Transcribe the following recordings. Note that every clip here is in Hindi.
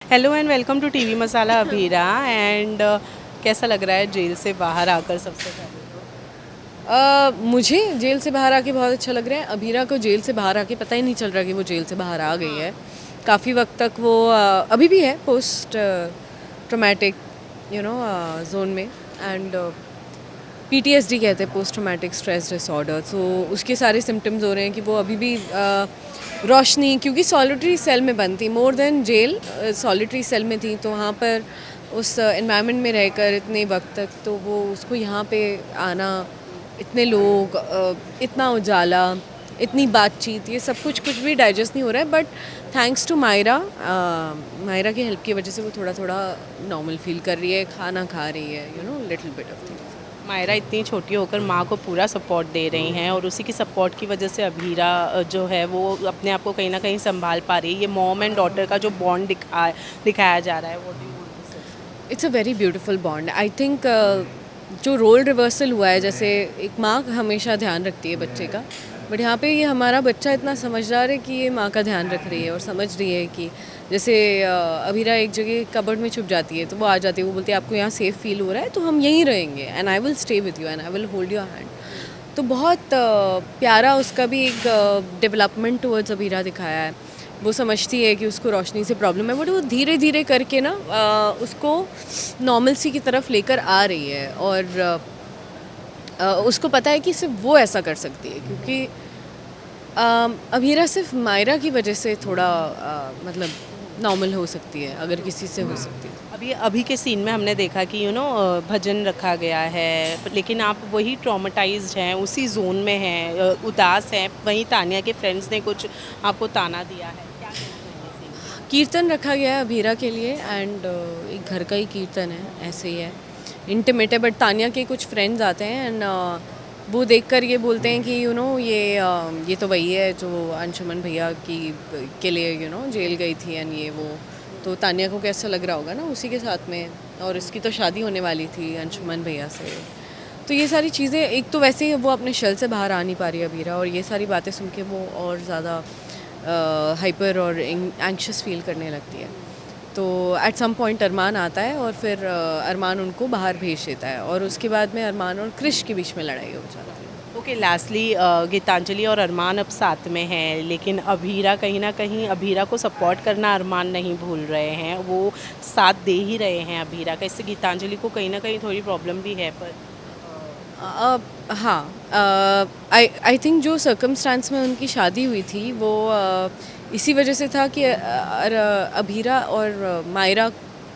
Hello and welcome to TV masala Abhira and कैसा लग रहा है जेल से बाहर आकर सबसे पहले तो? मुझे जेल से बाहर आके बहुत अच्छा लग रहा है। अभीरा को जेल से बाहर आके पता ही नहीं चल रहा कि वो जेल से बाहर आ गई है। काफ़ी वक्त तक वो अभी भी है पोस्ट ट्रोमेटिक जोन में। एंड पीटीएसडी कहते हैं, पोस्ट ट्रोमेटिक स्ट्रेस डिसऑर्डर। तो उसके सारे सिम्टम्स हो रहे हैं कि वो अभी भी रोशनी, क्योंकि सॉलिटरी सेल में बंद थी, more than jail solitary cell में थी, तो वहाँ पर उस एनवायरनमेंट में रहकर इतने वक्त तक, तो वो उसको यहाँ पे आना, इतने लोग, इतना उजाला, इतनी बातचीत, ये सब कुछ भी डाइजेस्ट नहीं हो रहा है। But thanks to Myra, Myra की हेल्प की वजह से वो थोड़ा थोड़ा नॉर्मल फील कर रही है, खाना खा रही है, little bit of things. Myra इतनी छोटी होकर माँ को पूरा सपोर्ट दे रही हैं और उसी की सपोर्ट की वजह से अभीरा जो है वो अपने आप को कहीं ना कहीं संभाल पा रही है। ये मॉम एंड डॉटर का जो बॉन्ड दिखाया जा रहा है वो it's a very beautiful bond. I think जो रोल रिवर्सल हुआ है, जैसे एक माँ हमेशा ध्यान रखती है बच्चे का, बट यहाँ पे ये हमारा बच्चा इतना समझदार है कि ये माँ का ध्यान रख रही है और समझ रही है कि जैसे अभीरा एक जगह कबर्ड में छुप जाती है, तो वो आ जाती है, वो बोलती है आपको यहाँ सेफ़ फील हो रहा है तो हम यहीं रहेंगे, and I will stay with you and I will hold your hand. तो बहुत प्यारा उसका भी एक डेवलपमेंट टुवर्ड्स अभीरा दिखाया है। वो समझती है कि उसको रोशनी से प्रॉब्लम है, बट वो धीरे धीरे करके ना उसको नॉर्मलसी की तरफ लेकर आ रही है। और उसको पता है कि सिर्फ वो ऐसा कर सकती है, क्योंकि अभीरा सिर्फ मायरा की वजह से थोड़ा मतलब नॉर्मल हो सकती है, अगर किसी से हो सकती है। अभी अभी के सीन में हमने देखा कि भजन रखा गया है, लेकिन आप वही ट्रॉमेटाइज्ड हैं, उसी जोन में हैं, उदास हैं। वहीं तानिया के फ्रेंड्स ने कुछ आपको ताना दिया है, क्या कहना चाहेंगे इस scene कीर्तन रखा गया है अभीरा के लिए, एंड एक घर का ही कीर्तन है, ऐसे ही है, इंटीमेट है। बट तानिया के कुछ फ्रेंड्स आते हैं एंड वो देखकर ये बोलते हैं कि ये तो वही है जो अंशुमन भैया की के लिए जेल गई थी, एंड ये वो। तो तानिया को कैसा लग रहा होगा ना उसी के साथ में, और इसकी तो शादी होने वाली थी अंशुमन भैया से। तो ये सारी चीज़ें, एक तो वैसे ही वो अपने शेल से बाहर आ नहीं पा रही है अभीरा, और ये सारी बातें सुन के वो और ज़्यादा हाइपर और एंक्शस फील करने लगती है। तो एट सम पॉइंट अरमान आता है और फिर अरमान उनको बाहर भेज देता है, और उसके बाद में अरमान और क्रिश के बीच में लड़ाई हो जाती है। ओके, लास्टली गीतांजलि और अरमान अब साथ में हैं, लेकिन अभीरा कहीं ना कहीं अभीरा को सपोर्ट करना अरमान नहीं भूल रहे हैं, वो साथ दे ही रहे हैं अभीरा का। इससे गीतांजलि को कहीं ना कहीं थोड़ी प्रॉब्लम भी है। पर हाँ, आई थिंक जो सर्कमस्टांस में उनकी शादी हुई थी वो इसी वजह से था कि अभीरा और मायरा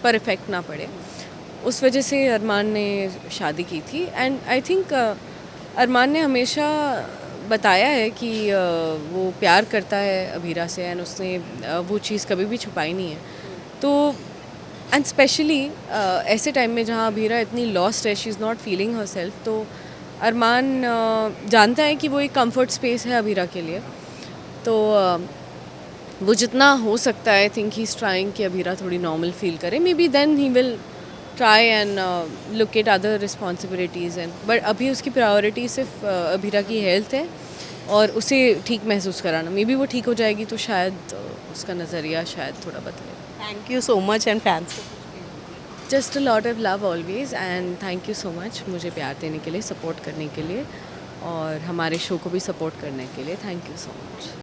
पर इफ़ेक्ट ना पड़े, उस वजह से अरमान ने शादी की थी। एंड आई थिंक अरमान ने हमेशा बताया है कि वो प्यार करता है अभीरा से, एंड उसने वो चीज़ कभी भी छुपाई नहीं है। तो एंड स्पेशली ऐसे टाइम में जहाँ अभीरा इतनी लॉस्ट है, she is not feeling her self, तो अरमान जानता है कि वो एक कंफर्ट स्पेस है अभीरा के लिए। तो वो जितना हो सकता है, I think he is trying कि अभीरा थोड़ी नॉर्मल फील करे, may be then he will try and look at other responsibilities. And but अभी उसकी प्रायोरिटी सिर्फ अभीरा की हेल्थ है और उसे ठीक महसूस कराना। मे बी वो ठीक हो जाएगी तो शायद उसका नज़रिया शायद थोड़ा बदले। Thank you so much and fans. Just a lot of love always, and thank you so much मुझे प्यार देने के लिए, सपोर्ट करने के लिए, और हमारे शो को भी सपोर्ट करने के लिए। Thank you so much.